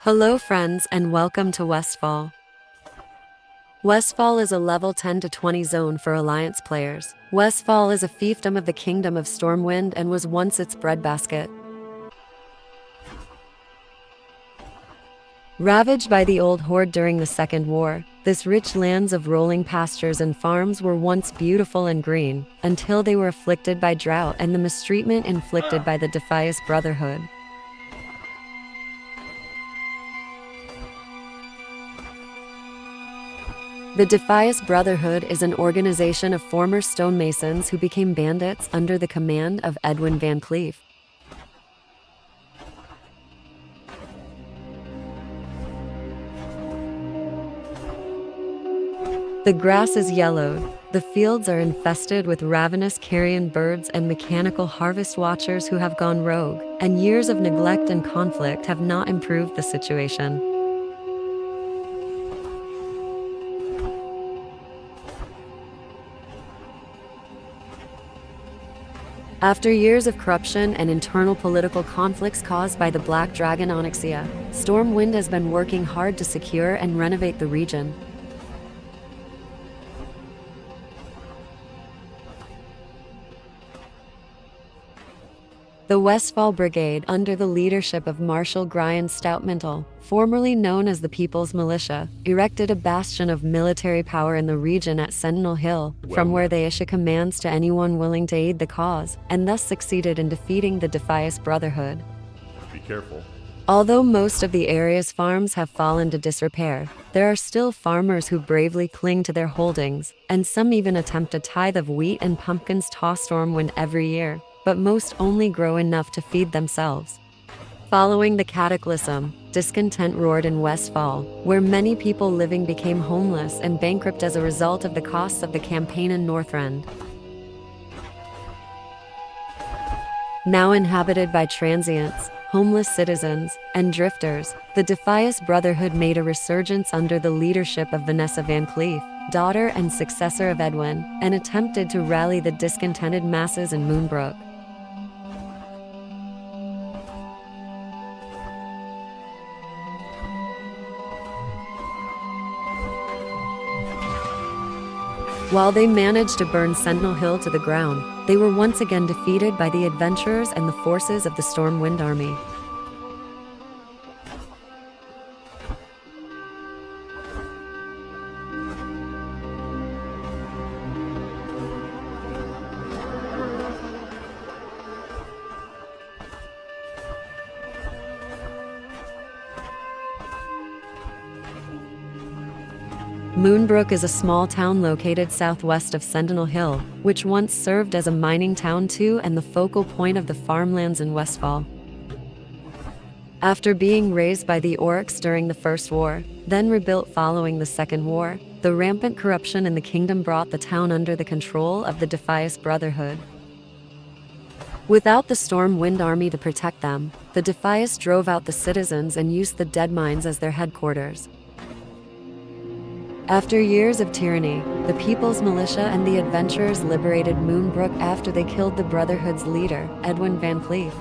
Hello friends and welcome to Westfall. Westfall is a level 10 to 20 zone for Alliance players. Westfall is a fiefdom of the Kingdom of Stormwind and was once its breadbasket. Ravaged by the Old Horde during the Second War, this rich lands of rolling pastures and farms were once beautiful and green, until they were afflicted by drought and the mistreatment inflicted by the Defias Brotherhood. The Defias Brotherhood is an organization of former stonemasons who became bandits under the command of Edwin Van Cleef. The grass is yellowed, the fields are infested with ravenous carrion birds and mechanical harvest watchers who have gone rogue, and years of neglect and conflict have not improved the situation. After years of corruption and internal political conflicts caused by the Black Dragon Onyxia, Stormwind has been working hard to secure and renovate the region. The Westfall Brigade, under the leadership of Marshal Gryan Stoutmantle, formerly known as the People's Militia, erected a bastion of military power in the region at Sentinel Hill, from where they issue commands to anyone willing to aid the cause, and thus succeeded in defeating the Defias Brotherhood. Be careful. Although most of the area's farms have fallen to disrepair, there are still farmers who bravely cling to their holdings, and some even attempt a tithe of wheat and pumpkins to Stormwind every year, but most only grow enough to feed themselves. Following the cataclysm, discontent roared in Westfall, where many people living became homeless and bankrupt as a result of the costs of the campaign in Northrend. Now inhabited by transients, homeless citizens, and drifters, the Defias Brotherhood made a resurgence under the leadership of Vanessa Van Cleef, daughter and successor of Edwin, and attempted to rally the discontented masses in Moonbrook. While they managed to burn Sentinel Hill to the ground, they were once again defeated by the adventurers and the forces of the Stormwind Army. Moonbrook is a small town located southwest of Sentinel Hill, which once served as a mining town too and the focal point of the farmlands in Westfall. After being razed by the orcs during the First War, then rebuilt following the Second War, the rampant corruption in the kingdom brought the town under the control of the Defias Brotherhood. Without the Stormwind Army to protect them, the Defias drove out the citizens and used the Deadmines as their headquarters. After years of tyranny, the People's Militia and the adventurers liberated Moonbrook after they killed the Brotherhood's leader, Edwin Van Cleef.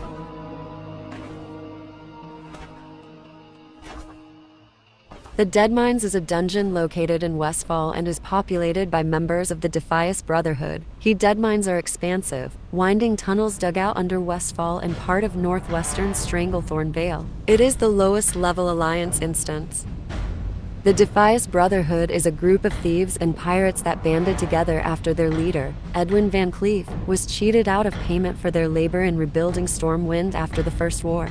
The Deadmines is a dungeon located in Westfall and is populated by members of the Defias Brotherhood. Deadmines are expansive, winding tunnels dug out under Westfall and part of northwestern Stranglethorn Vale. It is the lowest level Alliance instance. The Defias Brotherhood is a group of thieves and pirates that banded together after their leader, Edwin Van Cleef, was cheated out of payment for their labor in rebuilding Stormwind after the First War.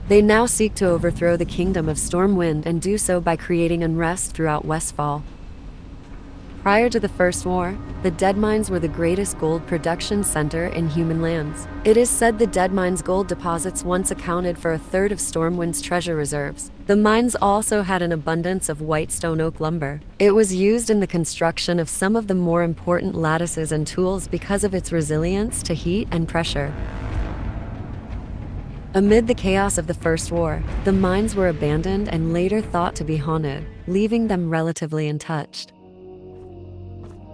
They now seek to overthrow the Kingdom of Stormwind and do so by creating unrest throughout Westfall. Prior to the First War, the Deadmines were the greatest gold production center in human lands. It is said the Deadmines' gold deposits once accounted for a third of Stormwind's treasure reserves. The mines also had an abundance of white stone oak lumber. It was used in the construction of some of the more important lattices and tools because of its resilience to heat and pressure. Amid the chaos of the First War, the mines were abandoned and later thought to be haunted, leaving them relatively untouched.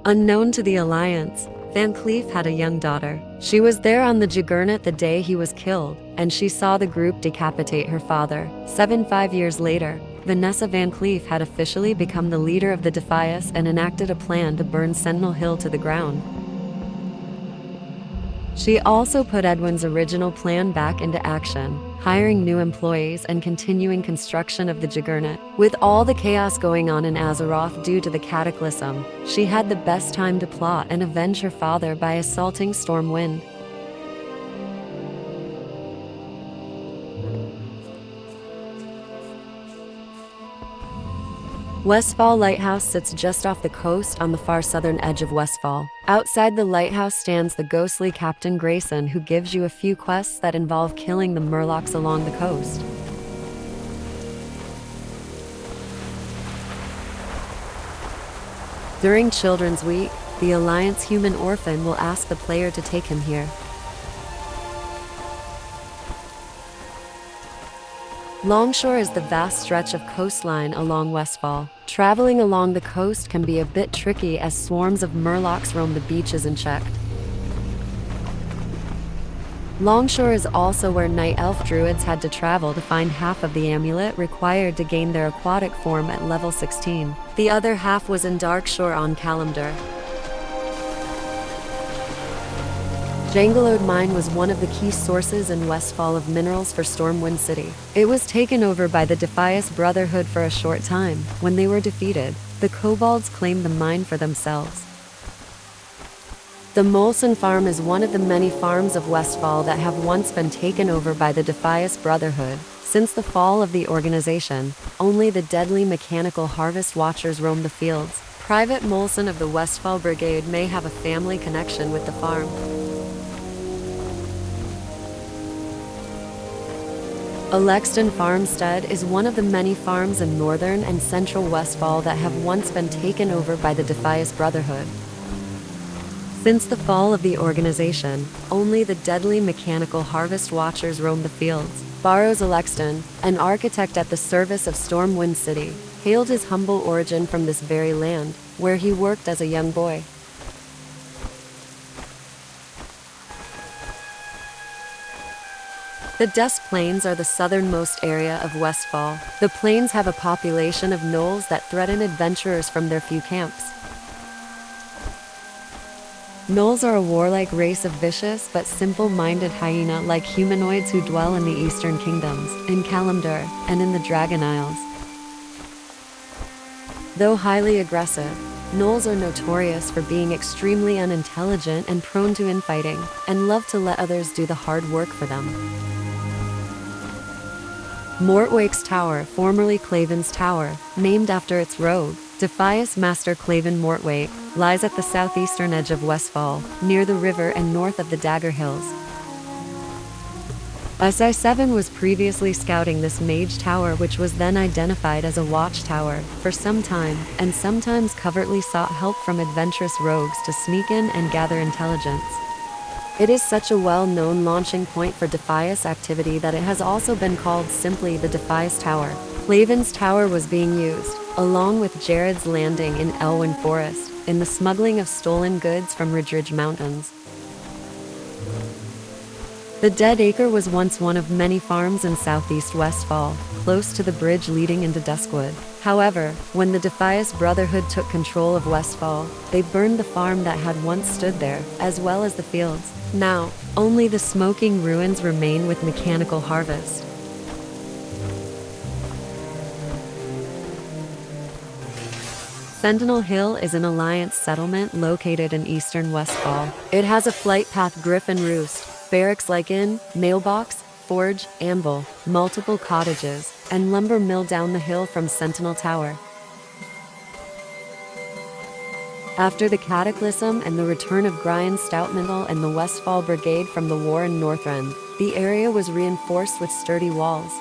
Unknown to the Alliance, Van Cleef had a young daughter. She was there on the Juggernaut the day he was killed, and she saw the group decapitate her father. 5 years later, Vanessa Van Cleef had officially become the leader of the Defias and enacted a plan to burn Sentinel Hill to the ground. She also put Edwin's original plan back into action, hiring new employees and continuing construction of the Juggernaut. With all the chaos going on in Azeroth due to the cataclysm, she had the best time to plot and avenge her father by assaulting Stormwind. Westfall Lighthouse sits just off the coast on the far southern edge of Westfall. Outside the lighthouse stands the ghostly Captain Grayson, who gives you a few quests that involve killing the murlocs along the coast. During Children's Week, the Alliance human orphan will ask the player to take him here. Longshore is the vast stretch of coastline along Westfall. Traveling along the coast can be a bit tricky as swarms of murlocs roam the beaches unchecked. Longshore is also where night elf druids had to travel to find half of the amulet required to gain their aquatic form at level 16. The other half was in Darkshore on Kalimdor. Jangolode Mine was one of the key sources in Westfall of minerals for Stormwind City. It was taken over by the Defias Brotherhood for a short time. When they were defeated, the kobolds claimed the mine for themselves. The Molsen Farm is one of the many farms of Westfall that have once been taken over by the Defias Brotherhood. Since the fall of the organization, only the deadly mechanical harvest watchers roam the fields. Private Molsen of the Westfall Brigade may have a family connection with the farm. Alexston Farmstead is one of the many farms in northern and central Westfall that have once been taken over by the Defias Brotherhood. Since the fall of the organization, only the deadly mechanical harvest watchers roam the fields. Barrows Alexston, an architect at the service of Stormwind City, hailed his humble origin from this very land, where he worked as a young boy. The Dust Plains are the southernmost area of Westfall. The plains have a population of gnolls that threaten adventurers from their few camps. Gnolls are a warlike race of vicious but simple-minded hyena-like humanoids who dwell in the Eastern Kingdoms, in Kalimdor, and in the Dragon Isles. Though highly aggressive, gnolls are notorious for being extremely unintelligent and prone to infighting, and love to let others do the hard work for them. Mortwake's Tower, formerly Claven's Tower, named after its rogue, Defias Master Claven Mortwake, lies at the southeastern edge of Westfall, near the river and north of the Dagger Hills. SI-7 was previously scouting this mage tower, which was then identified as a watchtower, for some time, and sometimes covertly sought help from adventurous rogues to sneak in and gather intelligence. It is such a well-known launching point for Defias activity that it has also been called simply the Defias Tower. Claven's Tower was being used, along with Jared's Landing in Elwyn Forest, in the smuggling of stolen goods from Ridgeridge Mountains. The Dead Acre was once one of many farms in southeast Westfall, close to the bridge leading into Duskwood. However, when the Defias Brotherhood took control of Westfall, they burned the farm that had once stood there, as well as the fields. Now, only the smoking ruins remain with mechanical harvest. Sentinel Hill is an Alliance settlement located in eastern Westfall. It has a flight path, griffin roost, barracks-like inn, mailbox, forge, anvil, multiple cottages, and lumber mill down the hill from Sentinel Tower. After the Cataclysm and the return of Gryan, Stoutmantle, and the Westfall Brigade from the war in Northrend, the area was reinforced with sturdy walls.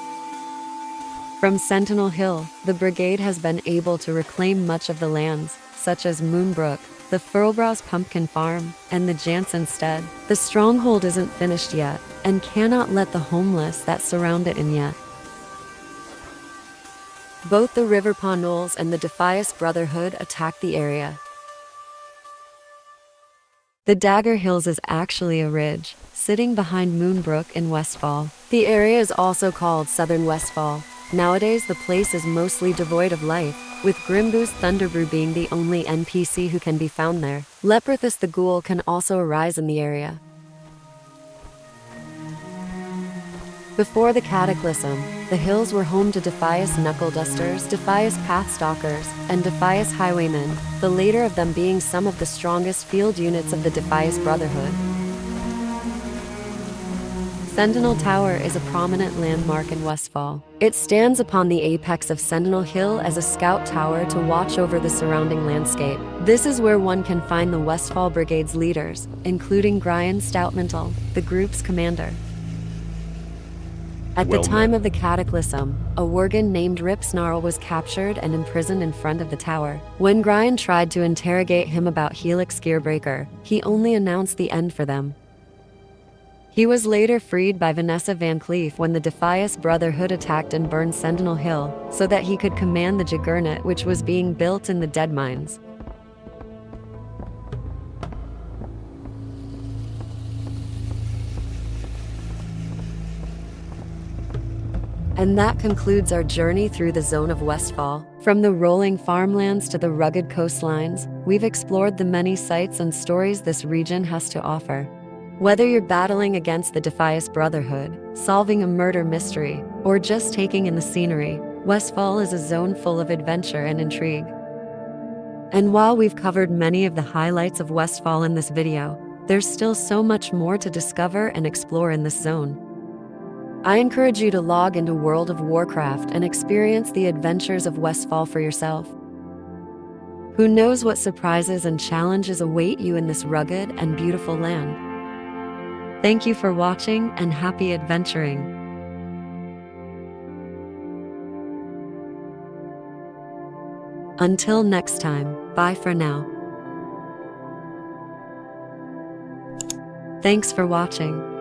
From Sentinel Hill, the brigade has been able to reclaim much of the lands, such as Moonbrook, the Furlbras Pumpkin Farm, and the Jansen Stead. The stronghold isn't finished yet, and cannot let the homeless that surround it in yet. Both the Riverpaw Gnolls and the Defias Brotherhood attacked the area. The Dagger Hills is actually a ridge, sitting behind Moonbrook in Westfall. The area is also called Southern Westfall. Nowadays, the place is mostly devoid of life, with Grimboos Thunderbrew being the only NPC who can be found there. Leprithus the Ghoul can also arise in the area. Before the Cataclysm, the hills were home to Defias Knuckle Dusters, Defias Pathstalkers, and Defias Highwaymen, the later of them being some of the strongest field units of the Defias Brotherhood. Sentinel Tower is a prominent landmark in Westfall. It stands upon the apex of Sentinel Hill as a scout tower to watch over the surrounding landscape. This is where one can find the Westfall Brigade's leaders, including Gryan Stoutmantle, the group's commander. At the time of the Cataclysm, a Worgen named Ripsnarl was captured and imprisoned in front of the tower. When Gryan tried to interrogate him about Helix Gearbreaker, he only announced the end for them. He was later freed by Vanessa Van Cleef when the Defias Brotherhood attacked and burned Sentinel Hill, so that he could command the Juggernaut which was being built in the Deadmines. And that concludes our journey through the zone of Westfall. From the rolling farmlands to the rugged coastlines, we've explored the many sights and stories this region has to offer. Whether you're battling against the Defias Brotherhood, solving a murder mystery, or just taking in the scenery, Westfall is a zone full of adventure and intrigue. And while we've covered many of the highlights of Westfall in this video, there's still so much more to discover and explore in this zone. I encourage you to log into World of Warcraft and experience the adventures of Westfall for yourself. Who knows what surprises and challenges await you in this rugged and beautiful land? Thank you for watching and happy adventuring. Until next time, bye for now. Thanks for watching.